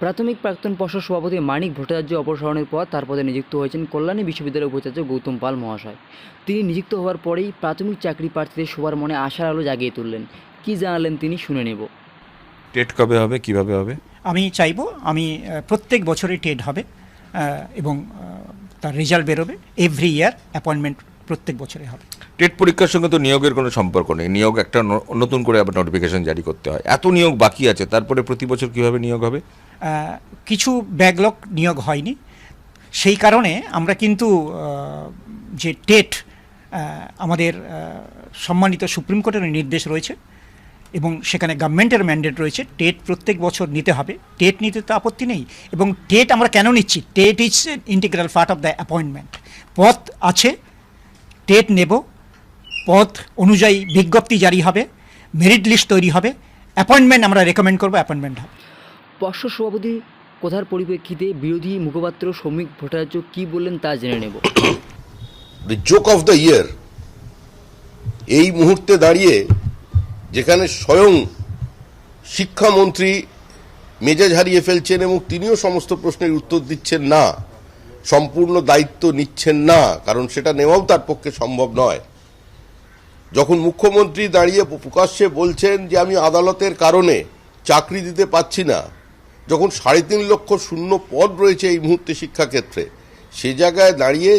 প্রাথমিক প্রাক্তন পর্ষদ সভাপতি মানিক ভট্টাচার্য অপসারণের পর তার পদে নিযুক্ত হয়েছেন কল্যাণী বিশ্ববিদ্যালয়ের উপাচার্য গৌতম পাল মহাশয়। তিনি নিযুক্ত হওয়ার পরেই প্রাথমিক চাকরি প্রার্থীদের সবার মনে আশার আলো জাগিয়ে তুললেন। কি জানালেন তিনি, শুনে নেব। টেট কবে হবে, কিভাবে হবে? আমি চাইবো প্রত্যেক বছরই টেট হবে এবং তার রেজাল্ট বেরোবে। এভরি ইয়ার অ্যাপয়েন্টমেন্ট প্রত্যেক বছরে হবে। টেট পরীক্ষার সঙ্গে তো নিয়োগের কোনো সম্পর্ক নেই। নিয়োগ একটা নতুন করে আবার নোটিফিকেশন জারি করতে হয়। এত নিয়োগ বাকি আছে, তারপরে প্রতি বছর কীভাবে নিয়োগ হবে? কিছু ব্যাকলগ নিয়োগ হয়নি, সেই কারণে আমরা কিন্তু যে টেট আমাদের সম্মানিত সুপ্রিম কোর্টের নির্দেশ রয়েছে এবং সেখানে গভর্নমেন্টের ম্যান্ডেট রয়েছে, টেট প্রত্যেক বছর নিতে হবে। টেট নিতে তো আপত্তি নেই। এবং টেট আমরা কেন নিচ্ছি? TET is integral part of the appointment. পদ আছে, টেট নেব, পদ অনুযায়ী বিজ্ঞপ্তি জারি হবে, মেরিট লিস্ট তৈরি হবে, অ্যাপয়েন্টমেন্ট আমরা রেকমেন্ড করবো, অ্যাপয়েন্টমেন্ট হবে। পর্ষদ সভাপতি কথার পরিপ্রেক্ষিতে বিরোধী মুখপাত্র শ্রমিক ভট্টাচার্য কী বললেন তা জেনে নেব। The joke of the year, এই মুহূর্তে দাঁড়িয়ে যেখানে স্বয়ং শিক্ষামন্ত্রী মেজাজ হারিয়ে ফেলছেন এবং তিনিও সমস্ত প্রশ্নের উত্তর দিচ্ছেন না, সম্পূর্ণ দায়িত্ব নিচ্ছেন না, কারণ সেটা নেওয়াও তার পক্ষে সম্ভব নয়। যখন মুখ্যমন্ত্রী দাঁড়িয়ে প্রকাশ্যে বলছেন যে আমি আদালতের কারণে চাকরি দিতে পাচ্ছি না, যখন 3.5 লক্ষ শূন্য পদ রয়েছে এই মুহূর্তে শিক্ষাক্ষেত্রে, সে জায়গায় দাঁড়িয়ে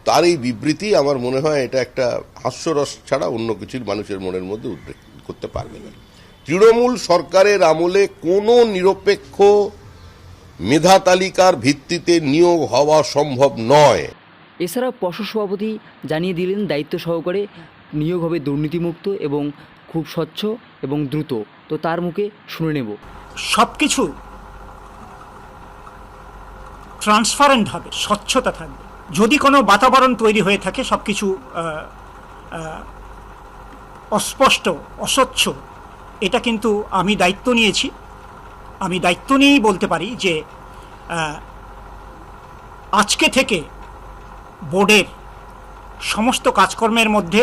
তার এই বিবৃতি আমার মনে হয় এটা একটা হাস্যরস ছাড়া অন্য কিছুর মানুষের মনের মধ্যে উদ্রেক করতে পারবে না। তৃণমূল সরকারের আমলে কোনো নিরপেক্ষ মেধা তালিকার ভিত্তিতে নিয়োগ হওয়া সম্ভব নয়। এছাড়া পর্ষদ সভাপতি জানিয়ে দিলেন দায়িত্ব সহকারে নিয়োগ হবে দুর্নীতিমুক্ত এবং খুব স্বচ্ছ এবং দ্রুত। তো তার মুখে শুনে নেব। সব কিছু ট্রান্সপারেন্ট হবে, স্বচ্ছতা থাকবে। যদি কোনো বাতাবরণ তৈরি হয়ে থাকে সব কিছু অস্পষ্ট, অস্বচ্ছ, এটা কিন্তু আমি দায়িত্ব নিয়েছি। আমি দায়িত্ব নিয়েই বলতে পারি যে আজকে থেকে বোর্ডের সমস্ত কাজকর্মের মধ্যে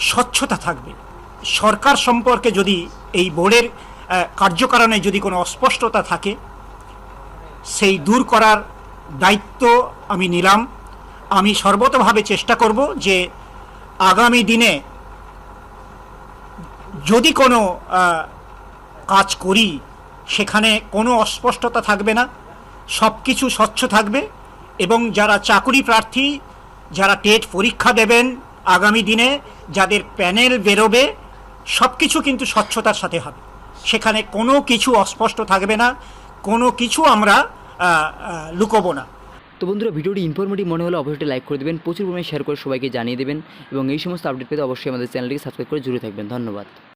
স্বচ্ছতা থাকবে। সরকার সম্পর্কে যদি এই বোর্ডের কার্যকারণে যদি কোনো অস্পষ্টতা থাকে, সেই দূর করার দায়িত্ব আমি নিলাম। আমি সর্বতভাবে চেষ্টা করব যে আগামী দিনে যদি কোনো কাজ করি সেখানে কোনো অস্পষ্টতা থাকবে না, সব কিছু স্বচ্ছ থাকবে এবং যারা চাকরি প্রার্থী, যারা টেট পরীক্ষা দেবেন আগামী দিনে, যাদের প্যানেল বেরোবে, সব কিছু কিন্তু স্বচ্ছতার সাথে হবে। সেখানে কোনো কিছু অস্পষ্ট থাকবে না, কোনো কিছু আমরা লুকোবো না। তো বন্ধুরা, ভিডিওটি ইনফরমেটিভ মনে হলে অবশ্যই লাইক করে দেবেন, প্রচুর পরিমাণে শেয়ার করে সবাইকে জানিয়ে দেবেন এবং এই সমস্ত আপডেট পেতে অবশ্যই আমাদের চ্যানেলটিকে সাবস্ক্রাইব করে জুড়ে থাকবেন। ধন্যবাদ।